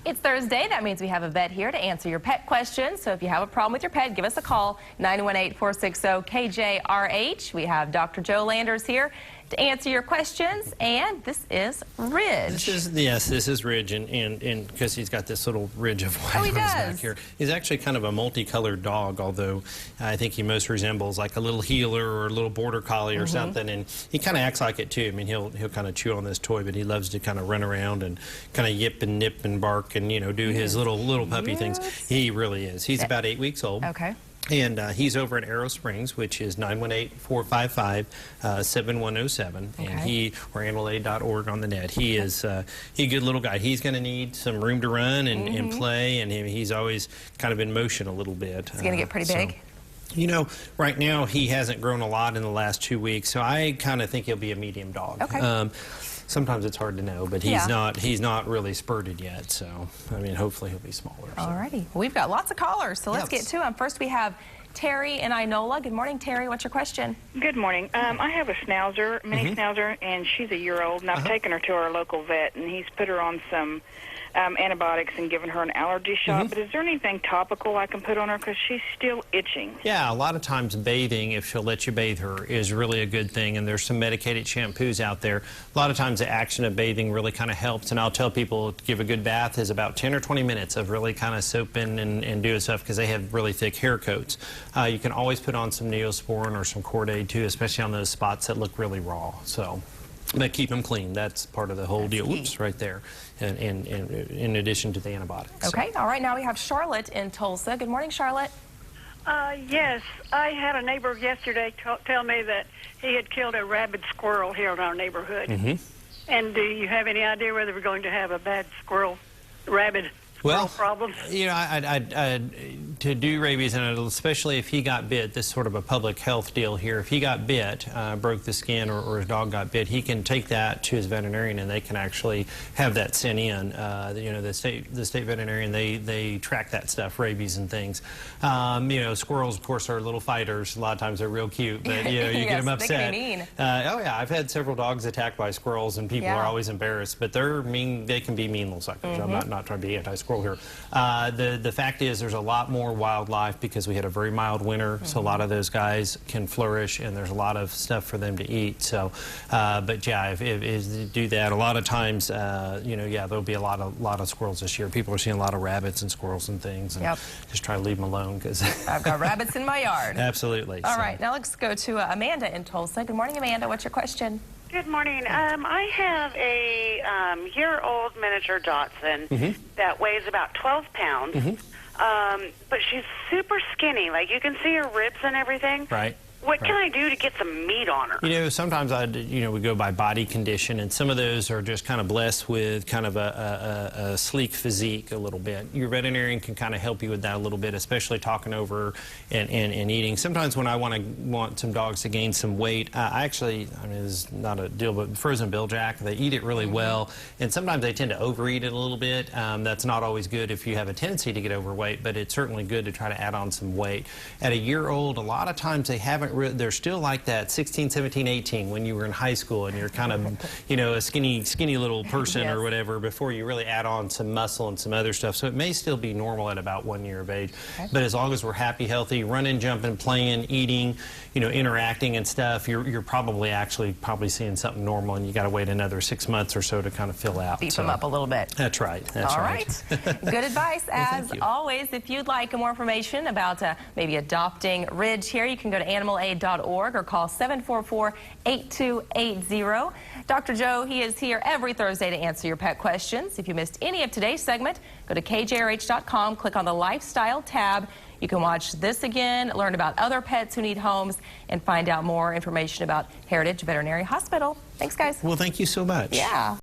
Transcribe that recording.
It's Thursday. That means we have a vet here to answer your pet questions. So if you have a problem with your pet, give us a call, 918-460-KJRH. We have Dr. Joe Landers here to answer your questions, and this is Ridge. This is Ridge, and because he's got this little ridge of white on his back here. He's actually kind of a multicolored dog, although I think he most resembles like a little heeler or a little border collie or something, and he kind of acts like it too. I mean, he'll kind of chew on this toy, but he loves to kind of run around and kind of yip and nip and bark and, you know, do his little puppy things. He really is. He's about 8 weeks old. Okay. And he's over at Arrow Springs, which is 918-455-7107. Okay. And or animalaid.org on the net. He's a good little guy. He's going to need some room to run and play, and he's always kind of in motion a little bit. He's going to get pretty big. You know, right now he hasn't grown a lot in the last 2 weeks, so I kind of think he'll be a medium dog. Okay. Sometimes it's hard to know, but he's not really spurted yet, so I mean, hopefully he'll be smaller. So. Alrighty. Well, we've got lots of callers, so let's get to them. First we have Terry in Inola. Good morning, Terry. What's your question? Good morning. I have a schnauzer, mini schnauzer, and she's a year old, and I've taken her to our local vet, and he's put her on some antibiotics and given her an allergy shot. But is there anything topical I can put on her, because she's still itching? Yeah, a lot of times bathing, if she'll let you bathe her, is really a good thing, and there's some medicated shampoos out there. A lot of times the action of bathing really kind of helps, and I'll tell people to give a good bath is about 10 or 20 minutes of really kind of soaping and doing stuff, because they have really thick hair coats. You can always put on some Neosporin or some Cordaid too, especially on those spots that look really raw. So. But keep them clean. That's part of the whole deal. Oops, right there. And in addition to the antibiotics. Okay. All right. Now we have Charlotte in Tulsa. Good morning, Charlotte. Yes. I had a neighbor yesterday tell me that he had killed a rabid squirrel here in our neighborhood. And do you have any idea whether we're going to have a bad rabid problem? You know, to do rabies, and especially if he got bit, this is sort of a public health deal here. If he got bit, broke the skin, or his dog got bit, he can take that to his veterinarian, and they can actually have that sent in. You know, the state veterinarian, they track that stuff, rabies and things. You know, squirrels, of course, are little fighters. A lot of times they're real cute, but you know, you get them upset. They can be mean. Oh yeah, I've had several dogs attacked by squirrels, and people are always embarrassed. But they're mean. They can be mean little suckers. I'm not trying to be anti-squirrel here. The fact is, there's a lot more wildlife because we had a very mild winter, so a lot of those guys can flourish, and there's a lot of stuff for them to eat. So, but yeah, if you do that, a lot of times, you know, there'll be a lot of squirrels this year. People are seeing a lot of rabbits and squirrels and things, and just try to leave them alone because I've got rabbits in my yard. Absolutely. All right, now let's go to Amanda in Tulsa. Good morning, Amanda. What's your question? Good morning. I have a year-old miniature Dachshund that weighs about 12 pounds, but she's super skinny. Like, you can see her ribs and everything. Right. What can I do to get some meat on her? You know, sometimes we go by body condition, and some of those are just kind of blessed with kind of a sleek physique a little bit. Your veterinarian can kind of help you with that a little bit, especially talking over and eating. Sometimes when I want some dogs to gain some weight, I mean, it's not a deal, but frozen Biljack, they eat it really well, and sometimes they tend to overeat it a little bit. That's not always good if you have a tendency to get overweight, but it's certainly good to try to add on some weight. At a year old, a lot of times they haven't they're still like that 16, 17, 18 when you were in high school, and you're kind of, you know, a skinny little person or whatever before you really add on some muscle and some other stuff. So it may still be normal at about 1 year of age. But as long as we're happy, healthy, running, jumping, playing, eating, you know, interacting and stuff, you're probably seeing something normal, and you got to wait another 6 months or so to kind of fill out. Beef them up a little bit. That's right. That's All right. Good advice. As always, if you'd like more information about maybe adopting Ridge here, you can go to animalaid.org or call 744-8280. Dr. Joe, he is here every Thursday to answer your pet questions. If you missed any of today's segment, go to kjrh.com, click on the Lifestyle tab. You can watch this again, learn about other pets who need homes, and find out more information about Heritage Veterinary Hospital. Thanks, guys. Well, thank you so much. Yeah.